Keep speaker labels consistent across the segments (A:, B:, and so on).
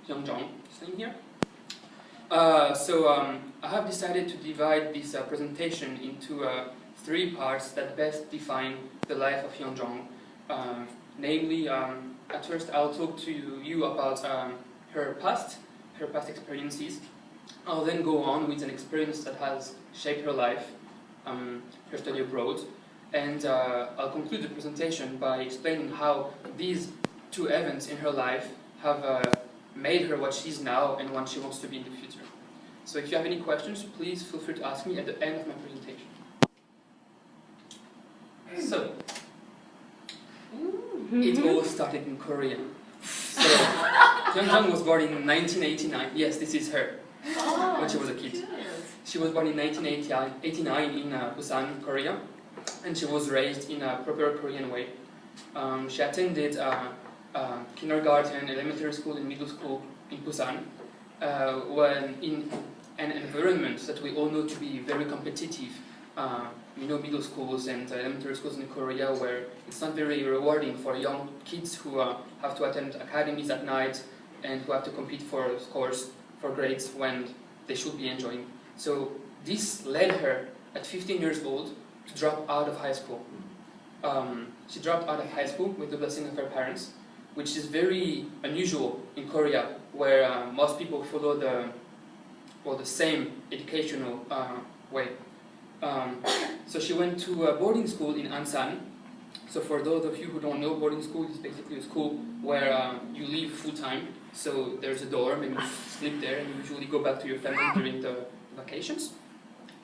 A: Jordon, sitting here. I have decided to divide this presentation into 3 parts that best define the life of Jordon. Namely, at first I'll talk to you about her past experiences. I'll then go on with an experience that has shaped her life, her study abroad, and I'll conclude the presentation by explaining how these 2 events in her life have made her what she is now and what she wants to be in the future. So if you have any questions, please feel free to ask me at the end of my presentation. So, it all started in Korea. So, Jordon was born in 1989. Yes, this is her, when she was a kid. She was born in 1989 in Busan, Korea, and she was raised in a proper Korean way. She attended kindergarten, elementary school, and middle school in Busan, when in an environment that we all know to be very competitive. Middle schools and elementary schools in Korea, where it's not very rewarding for young kids who have to attend academies at night and who have to compete for scores, for grades, when they should be enjoying. So this led her, at 15 years old, to drop out of high school. She dropped out of high school with the blessing of her parents, which is very unusual in Korea, where most people follow the same educational way. So she went to a boarding school in Ansan. So for those of you who don't know, boarding school is basically a school where you live full-time. So there's a dorm and you sleep there, and you usually go back to your family during the vacations.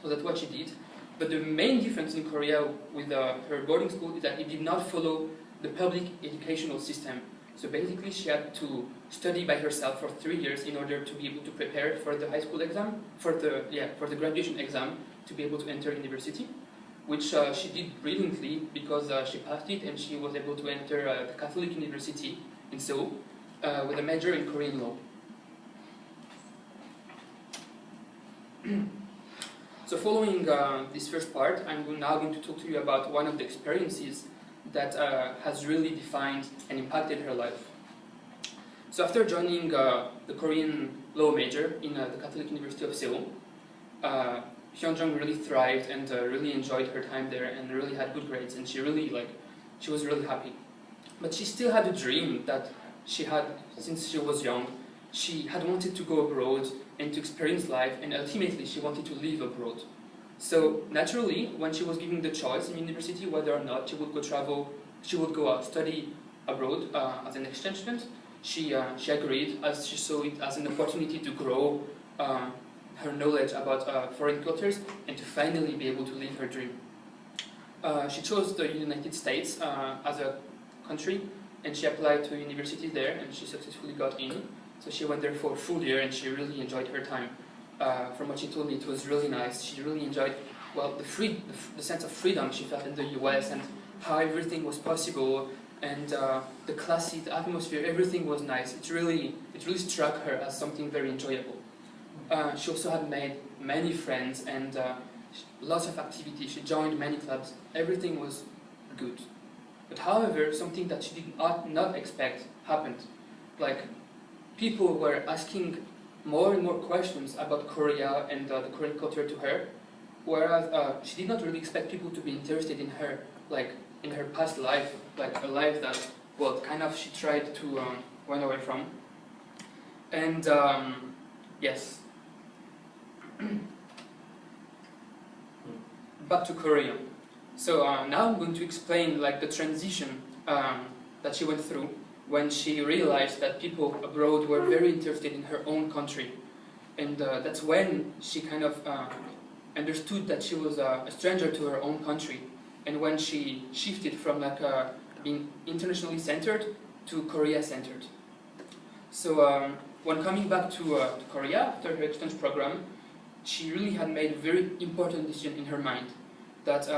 A: So that's what she did. But the main difference in Korea with her boarding school is that it did not follow the public educational system. So basically she had to study by herself for 3 years in order to be able to prepare for the high school exam, for the graduation exam, to be able to enter university, which she did brilliantly because she passed it and she was able to enter the Catholic University in Seoul with a major in Korean law. So following this first part, I'm now going to talk to you about one of the experiences that has really defined and impacted her life. So after joining the Korean law major in the Catholic University of Seoul, Jordon really thrived and really enjoyed her time there and really had good grades, and she was really happy. But she still had a dream that she had since she was young. She had wanted to go abroad and to experience life, and ultimately she wanted to live abroad. So naturally, when she was given the choice in university whether or not she would go study abroad as an exchange student, she agreed, as she saw it as an opportunity to grow her knowledge about foreign cultures and to finally be able to live her dream. She chose the United States as a country, and she applied to a university there, and she successfully got in. So she went there for a full year, and she really enjoyed her time. From what she told me, it was really nice. She really enjoyed, well, the sense of freedom she felt in the US and how everything was possible, and the classy, the atmosphere, everything was nice. It really struck her as something very enjoyable. She also had made many friends and lots of activities. She joined many clubs. Everything was good. But however, something that she did not expect happened. Like, people were asking more and more questions about Korea and the Korean culture to her, whereas she did not really expect people to be interested in her, like in her past life, like a life that, well, kind of she tried to run away from. And yes. Back to Korea. So now I'm going to explain like the transition that she went through when she realized that people abroad were very interested in her own country, and that's when she kind of understood that she was a stranger to her own country, and when she shifted from like being internationally centered to Korea centered. So when coming back to Korea after her exchange program, she really had made a very important decision in her mind, that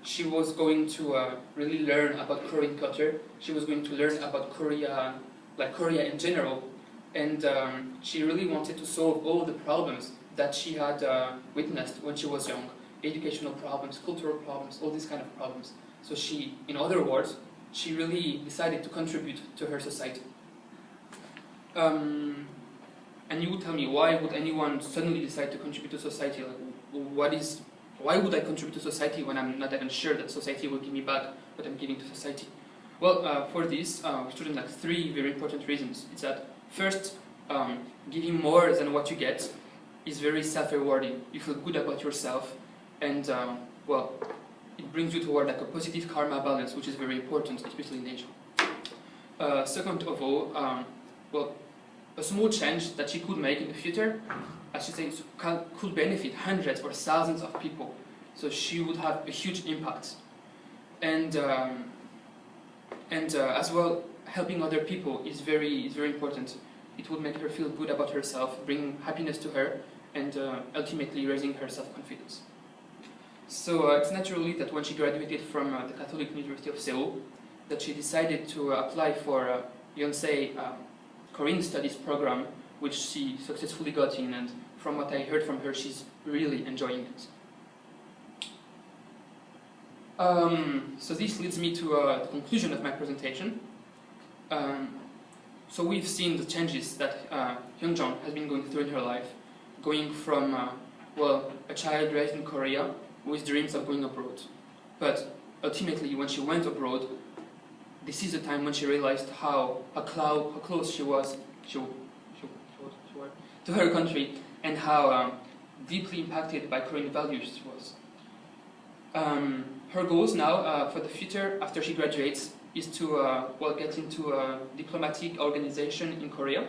A: she was going to really learn about Korean culture. She was going to learn about Korea, like Korea in general, and she really wanted to solve all the problems that she had witnessed when she was young. Educational problems, cultural problems, all these kind of problems. So she, in other words, she really decided to contribute to her society. And you would tell me, why would anyone suddenly decide to contribute to society? Like, why would I contribute to society when I'm not even sure that society will give me back what I'm giving to society? Well, for this, we student like 3 very important reasons. It's that first, giving more than what you get is very self-rewarding. You feel good about yourself, and well, it brings you toward like a positive karma balance, which is very important, especially in Asia. Second of all, well, a small change that she could make in the future, as she says, could benefit hundreds or thousands of people. So she would have a huge impact. And as well, helping other people is very important. It would make her feel good about herself, bring happiness to her, and ultimately raising her self-confidence. So it's naturally that when she graduated from the Catholic University of Seoul, that she decided to apply for Yonsei Korean Studies program, which she successfully got in, and from what I heard from her, she's really enjoying it. So this leads me to the conclusion of my presentation. So we've seen the changes that Hyunjong has been going through in her life, going from, well, a child raised in Korea with dreams of going abroad. But ultimately, when she went abroad, this is the time when she realized how close she was to her country, and how deeply impacted by Korean values she was. Her goals now for the future, after she graduates, is to well, get into a diplomatic organization in Korea,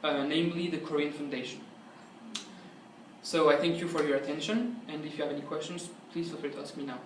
A: namely the Korean Foundation. So I thank you for your attention, and if you have any questions, please feel free to ask me now.